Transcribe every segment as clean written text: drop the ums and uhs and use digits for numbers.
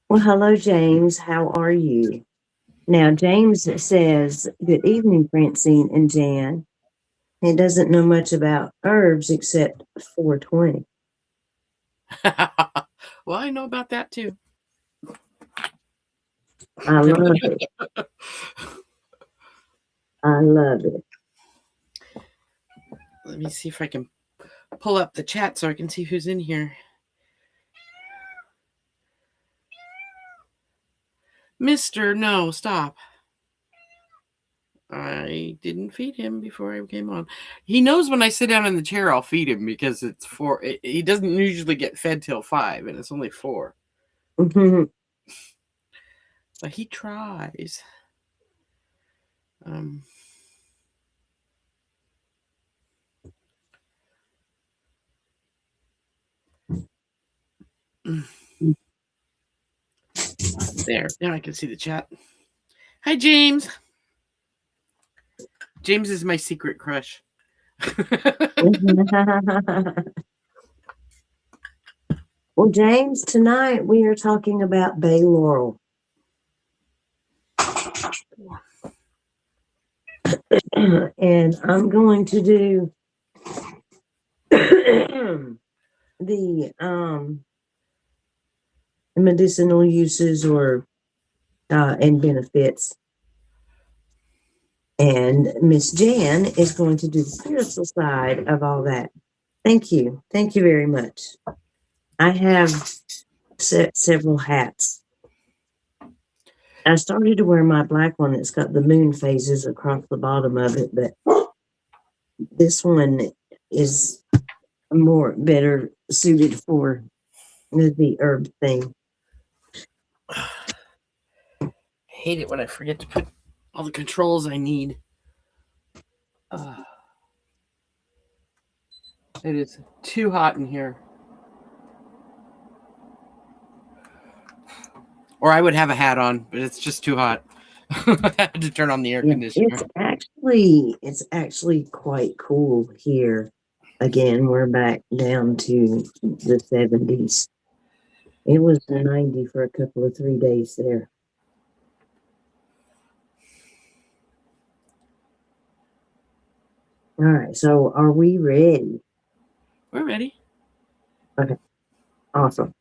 Well, hello, James. How are you? Now, James says, "Good evening, Francine and Jan." He doesn't know much about herbs except 420. Well, I know about that too. I love it. I love it. Let me see if I can pull up the chat so I can see who's in here. Mister, no, stop. I didn't feed him before I came on. He knows when I sit down in the chair, I'll feed him because it's four. He doesn't usually get fed till 5, and it's only 4. But he tries. Um, there. Now I can see the chat. Hi, James. James is my secret crush. Well, James, tonight we are talking about Bay Laurel. And I'm going to do the medicinal uses or and benefits. And Miss Jan is going to do the spiritual side of all that. Thank you. Thank you very much. I have several hats. I started to wear my black one that's got the moon phases across the bottom of it, but this one is more better suited for the herb thing. I hate it when I forget to put all the controls I need. It is too hot in here. Or I would have a hat on, but it's just too hot. I had to turn on the air conditioner. It's actually quite cool here. Again, we're back down to the 70s. It was 90 for a couple of 3 days there. All right, so are we ready? We're ready. Okay, awesome.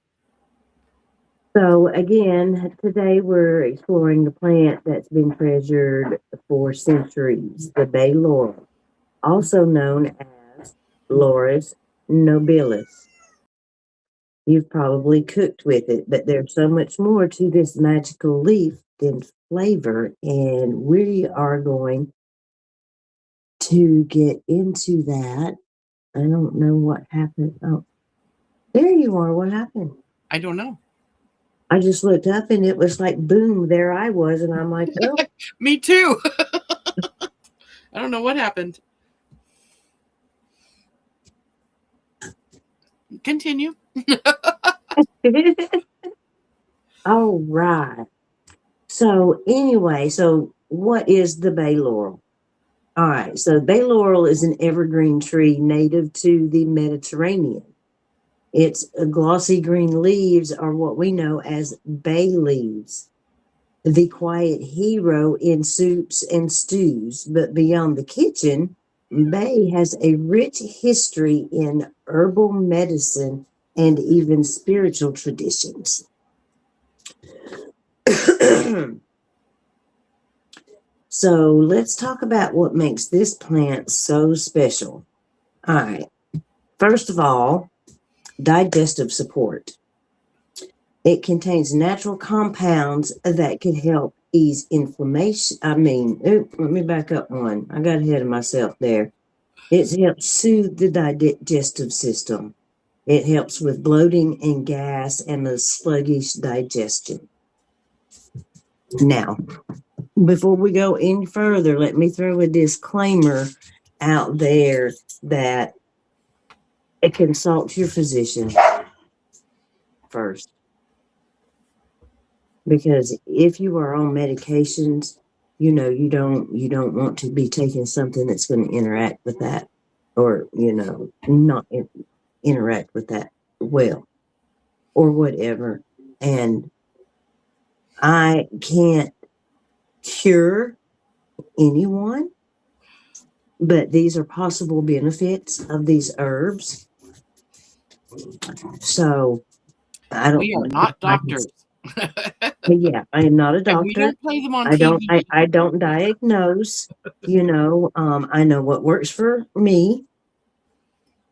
So again, today we're exploring the plant that's been treasured for centuries, the Bay Laurel, also known as Laurus nobilis. You've probably cooked with it, but there's so much more to this magical leaf than flavor, and we are going to get into that. I don't know what happened. Oh, there you are. What happened? I don't know. I just looked up and it was like, boom, there I was. And I'm like, oh. Me too. I don't know what happened. Continue. All right. So, anyway, so what is the Bay Laurel? All right. So, Bay Laurel is an evergreen tree native to the Mediterranean. Its glossy green leaves are what we know as bay leaves, the quiet hero in soups and stews. But beyond the kitchen, bay has a rich history in herbal medicine and even spiritual traditions. So let's talk about what makes this plant so special. All right. First of all, digestive support. It contains natural compounds that can help ease inflammation. Let me back up one. I got ahead of myself there. It helps soothe the digestive system. It helps with bloating and gas and a sluggish digestion. Now, before we go any further, let me throw a disclaimer out there that consult your physician first. Because if you are on medications, you don't want to be taking something that's going to interact with that, or not interact with that well, or whatever. And I can't cure anyone, but these are possible benefits of these herbs. So I don't. We are not doctors. Yeah, I am not a And we doctor. don't play them on I don't. TV. I don't diagnose. I know what works for me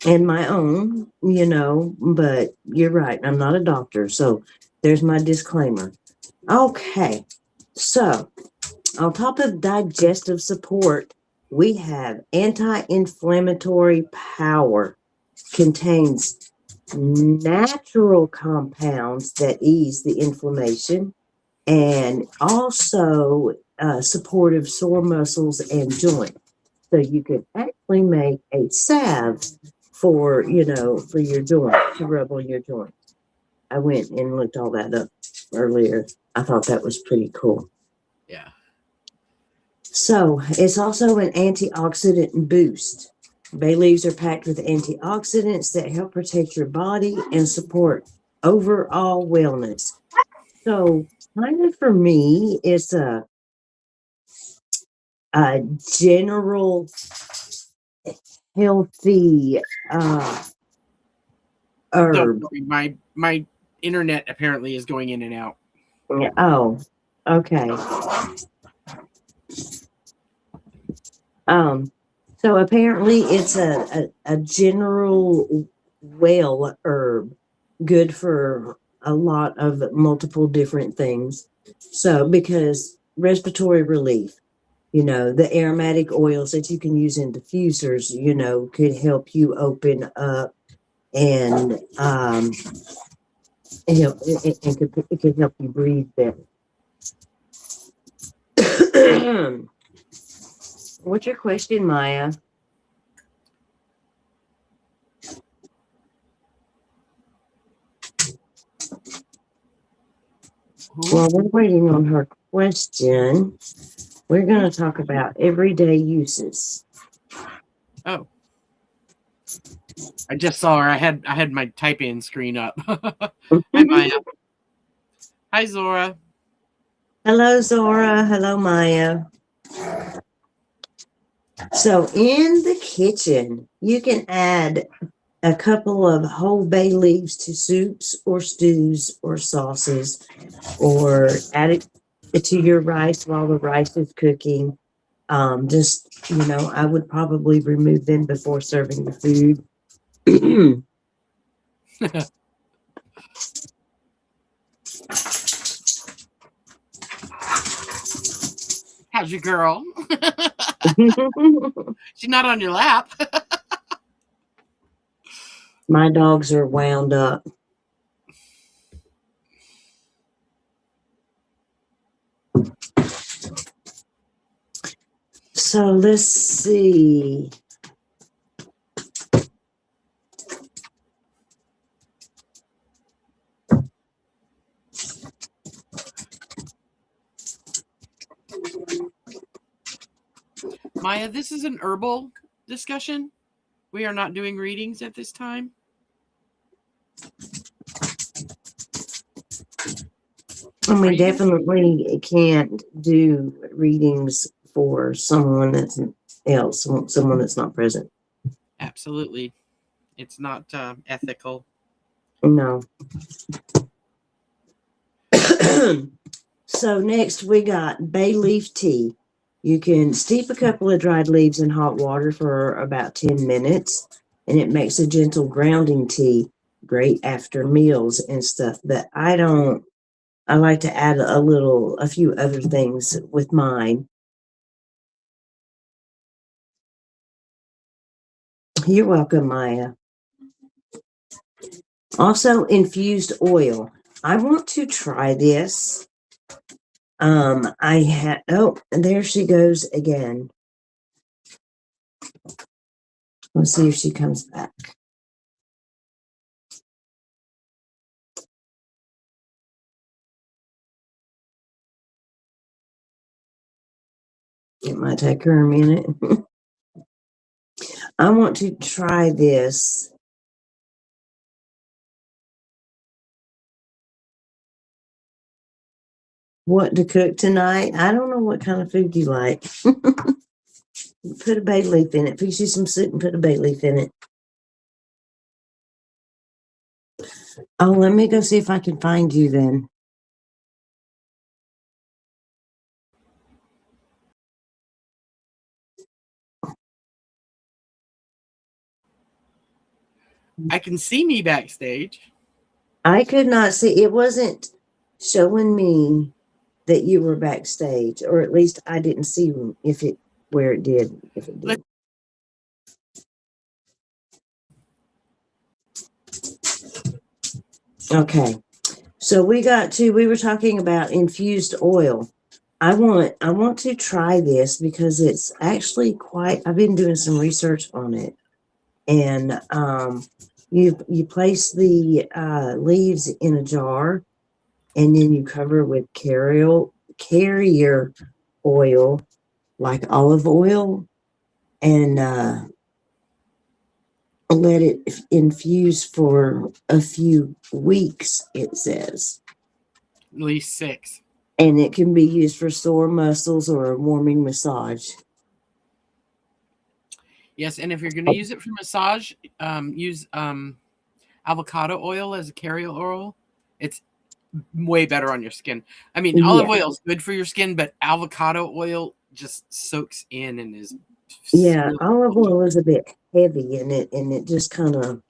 and my own. But you're right. I'm not a doctor, so there's my disclaimer. Okay, so on top of digestive support, we have anti-inflammatory power. Contains natural compounds that ease the inflammation and also supportive sore muscles and joints. So you could actually make a salve for your joints to rub on your joints. I went and looked all that up earlier. I thought that was pretty cool. Yeah. So it's also an antioxidant boost. Bay leaves are packed with antioxidants that help protect your body and support overall wellness. So kind of for me, it's a general healthy herb. Don't worry, my internet apparently is going in and out. Oh, okay. So apparently it's a general well herb, good for a lot of multiple different things. So because respiratory relief, the aromatic oils that you can use in diffusers, could help you open up and it could help you breathe better. What's your question, Maya? Well, we're waiting on her question. We're going to talk about everyday uses. Oh, I just saw her. I had my type in screen up. Hi, Maya. Hi, Zora. Hello, Zora. Hello, Maya. So in the kitchen, you can add a couple of whole bay leaves to soups or stews or sauces, or add it to your rice while the rice is cooking. I would probably remove them before serving the food. How's your girl? She's not on your lap. My dogs are wound up. So let's see. Maya, this is an herbal discussion. We are not doing readings at this time. And we definitely can't do readings for someone that's someone that's not present. Absolutely. It's not ethical. No. So next we got bay leaf tea. You can steep a couple of dried leaves in hot water for about 10 minutes, and it makes a gentle grounding tea, great after meals and stuff. But I like to add a few other things with mine. You're welcome, Maya. Also, infused oil. I want to try this. There she goes again. Let's see if she comes back. It might take her a minute. I want to try this. What to cook tonight? I don't know what kind of food you like. Put a bay leaf in it. Fix you some soup and put a bay leaf in it. Oh, let me go see if I can find you then. I can see me backstage. I could not see. It wasn't showing me that you were backstage, or at least I didn't see if it did. Okay. So we were talking about infused oil. I want to try this because it's actually I've been doing some research on it. And you place the leaves in a jar, and then you cover with carrier oil, like olive oil, and let it infuse for a few weeks, it says. At least 6. And it can be used for sore muscles or a warming massage. Yes, and if you're going to use it for massage, use avocado oil as a carrier oil. It's way better on your skin. I mean, olive oil is good for your skin, but avocado oil just soaks in and is. Yeah, olive oil is a bit heavy in it, and it just kind of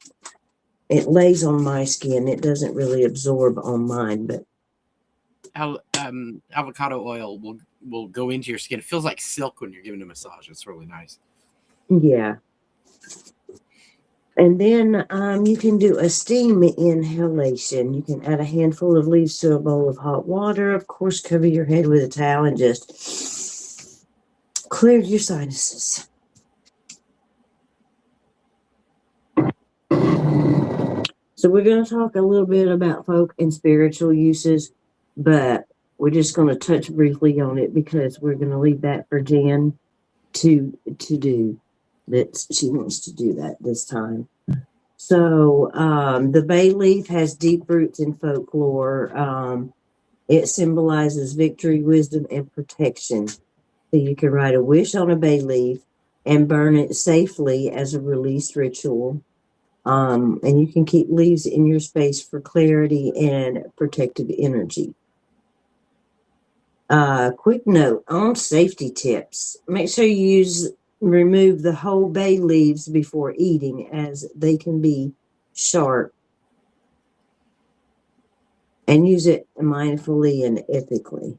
it lays on my skin. It doesn't really absorb on mine, but avocado oil will go into your skin. It feels like silk when you're giving a massage. It's really nice. Yeah. And then you can do a steam inhalation. You can add a handful of leaves to a bowl of hot water. Of course, cover your head with a towel and just clear your sinuses. So we're going to talk a little bit about folk and spiritual uses, but we're just going to touch briefly on it because we're going to leave that for Jan to do. That she wants to do that this time. So the bay leaf has deep roots in folklore. It symbolizes victory, wisdom, and protection. So you can write a wish on a bay leaf and burn it safely as a release ritual. And you can keep leaves in your space for clarity and protective energy. Quick note on safety tips. Make sure you remove the whole bay leaves before eating, as they can be sharp. And use it mindfully and ethically.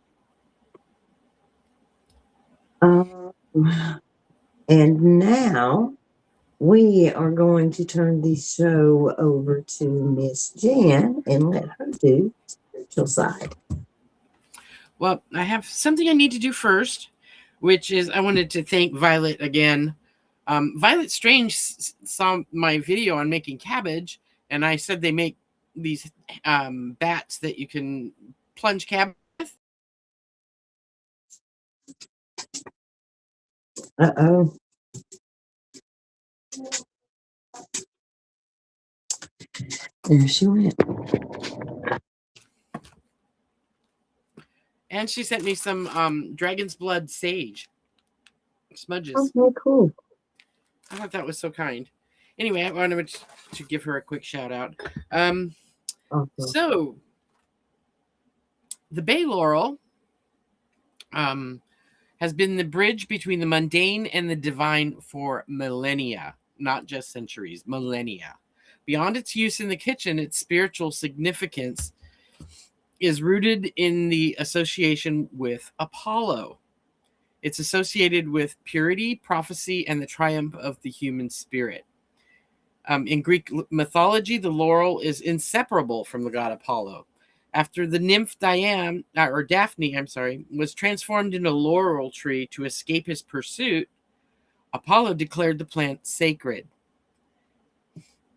And now we are going to turn the show over to Miss Jan and let her do the spiritual side. Well, I have something I need to do first, which is I wanted to thank Violet again. Violet Strange saw my video on making cabbage, and I said they make these bats that you can plunge cabbage with. Uh-oh. There she went. And she sent me some dragon's blood sage smudges. Okay, cool. I thought that was so kind. Anyway, I wanted to give her a quick shout out. So, the Bay Laurel has been the bridge between the mundane and the divine for millennia, not just centuries, millennia. Beyond its use in the kitchen, its spiritual significance is rooted in the association with Apollo. It's associated with purity, prophecy, and the triumph of the human spirit. In Greek mythology, the laurel is inseparable from the god Apollo. After the nymph Daphne, was transformed into a laurel tree to escape his pursuit, Apollo declared the plant sacred.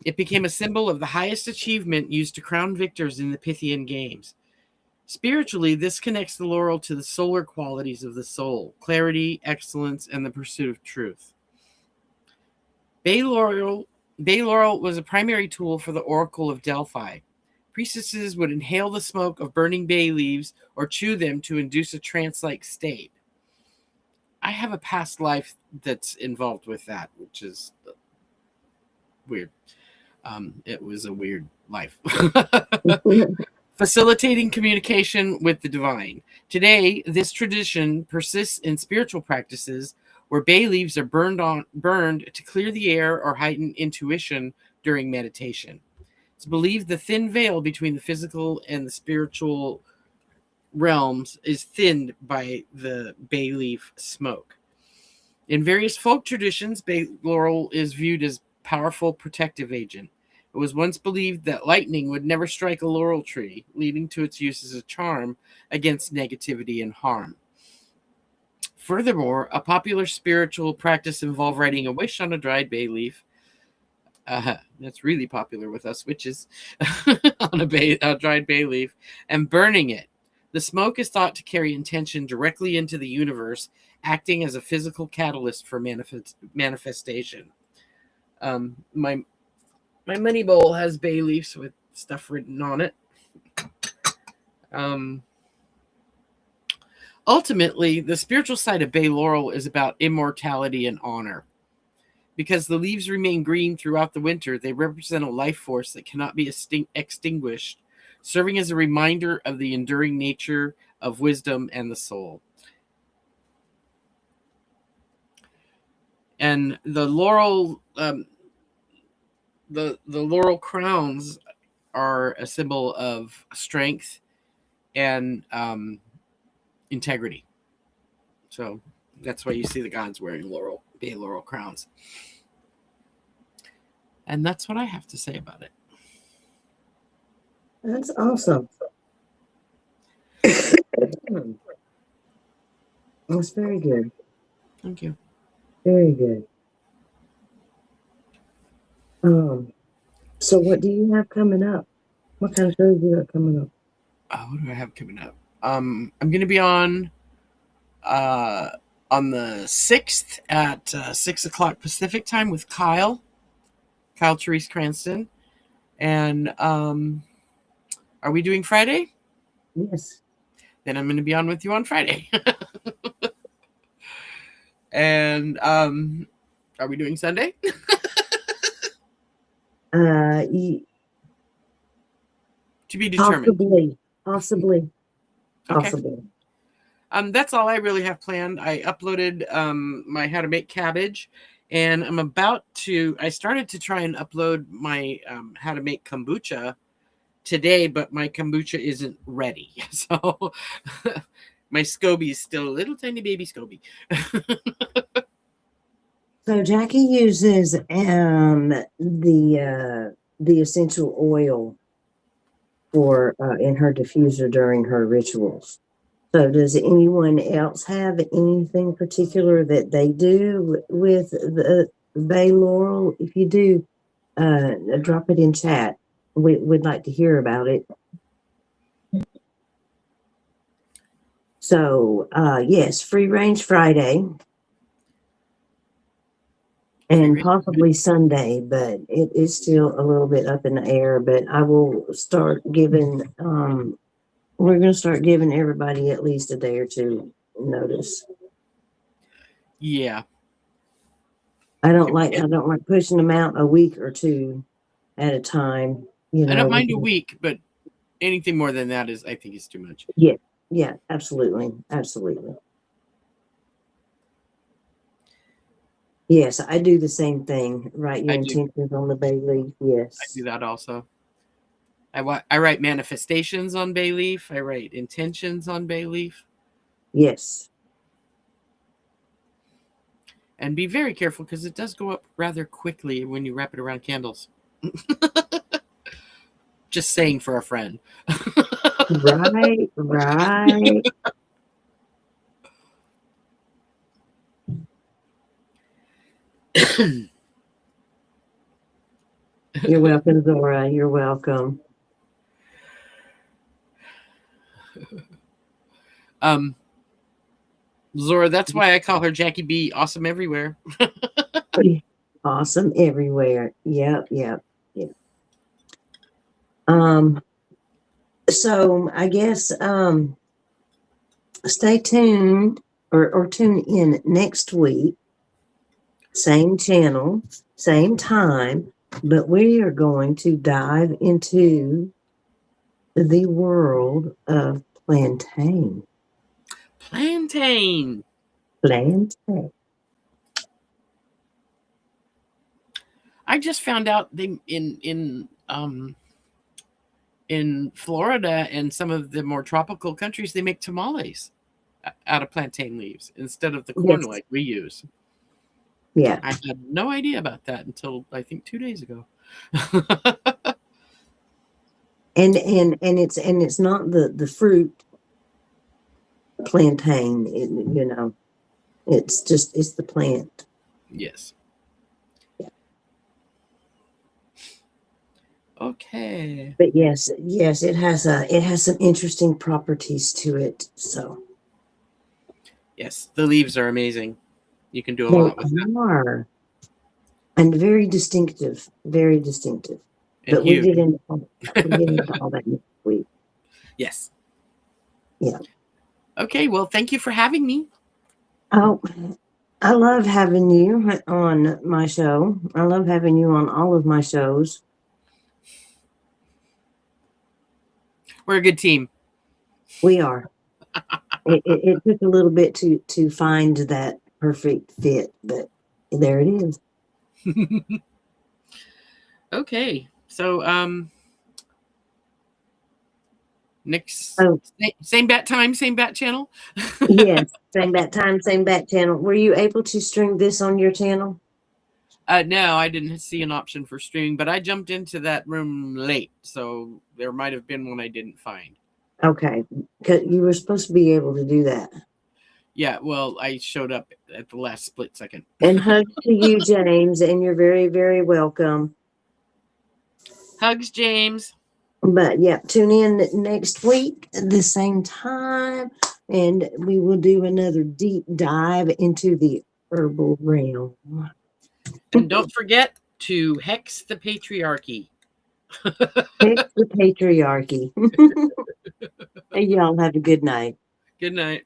It became a symbol of the highest achievement used to crown victors in the Pythian Games. Spiritually, this connects the laurel to the solar qualities of the soul: clarity, excellence, and the pursuit of truth. Bay Laurel was a primary tool for the Oracle of Delphi, Priestesses would inhale the smoke of burning bay leaves or chew them to induce a trance-like state. I have a past life that's involved with that, which is weird. It was a weird life. Facilitating communication with the divine. Today, this tradition persists in spiritual practices where bay leaves are burned to clear the air or heighten intuition during meditation. It's believed the thin veil between the physical and the spiritual realms is thinned by the bay leaf smoke. In various folk traditions, bay laurel is viewed as powerful protective agent. It was once believed that lightning would never strike a laurel tree, leading to its use as a charm against negativity and harm. Furthermore, a popular spiritual practice involved writing a wish on a dried bay leaf. That's really popular with us witches on a dried bay leaf and burning it. The smoke is thought to carry intention directly into the universe, acting as a physical catalyst for manifestation. My money bowl has bay leaves with stuff written on it. Ultimately, the spiritual side of bay laurel is about immortality and honor. Because the leaves remain green throughout the winter, they represent a life force that cannot be extinguished, serving as a reminder of the enduring nature of wisdom and the soul. And the laurel, the laurel crowns are a symbol of strength and integrity. So that's why you see the gods wearing bay laurel crowns. And that's what I have to say about it. That's awesome. That's very good. Thank you. Very good. So what do you have coming up? What kind of shows do you have coming up? What do I have coming up? I'm going to be on the 6th at 6 o'clock Pacific time with Kyle Therese Cranston. And are we doing Friday? Yes. Then I'm going to be on with you on Friday. And are we doing Sunday? To be determined. Possibly. Okay. That's all I really have planned. I uploaded my how to make cabbage, and I started to try and upload my how to make kombucha today, but my kombucha isn't ready. So my SCOBY is still a little tiny baby SCOBY. So Jackie uses the essential oil for in her diffuser during her rituals. So does anyone else have anything particular that they do with the bay laurel? If you do, drop it in chat. We'd like to hear about it. So yes, Free Range Friday. And possibly Sunday, but it is still a little bit up in the air. But I will start giving, we're going to start giving everybody at least a day or two notice. Yeah. I don't like pushing them out a week or two at a time. You know, I don't mind a week, but anything more than that I think is too much. Yeah, absolutely. Yes, I do the same thing. Write your intentions on the bay leaf. Yes. I do that also. I write manifestations on bay leaf. I write intentions on bay leaf. Yes. And be very careful because it does go up rather quickly when you wrap it around candles. Just saying for a friend. Right. You're welcome, Zora. You're welcome. Zora, that's why I call her Jackie B. Awesome everywhere. Awesome everywhere. Yep. So I guess stay tuned or tune in next week. Same channel, same time, but we are going to dive into the world of plantain. Plantain. Plantain. I just found out they in Florida and some of the more tropical countries, they make tamales out of plantain leaves instead of the corn Yes. like we use. Yeah. I had no idea about that until I think 2 days ago. And it's not the fruit plantain, it's the plant. Yes. Okay. But yes, it has some interesting properties to it. So Yes, the leaves are amazing. You can do a they lot with them. are, and very distinctive, very distinctive. And But we huge. get into all that next week. Yes. Yeah. Okay, well, thank you for having me. Oh, I love having you on my show. I love having you on all of my shows. We're a good team. We are. It took a little bit to find that perfect fit, but there it is. Okay, so next same bat time, same bat channel. Yes, same bat time, same bat channel. Were you able to stream this on your channel? No, I didn't see an option for streaming, but I jumped into that room late, so there might have been one I didn't find. Okay, because you were supposed to be able to do that. Yeah, well, I showed up at the last split second. And hugs to you, James, and you're very, very welcome. Hugs, James. But yeah, tune in next week at the same time, and we will do another deep dive into the herbal realm. And don't forget to hex the patriarchy. Hex the patriarchy. Hey, y'all have a good night. Good night.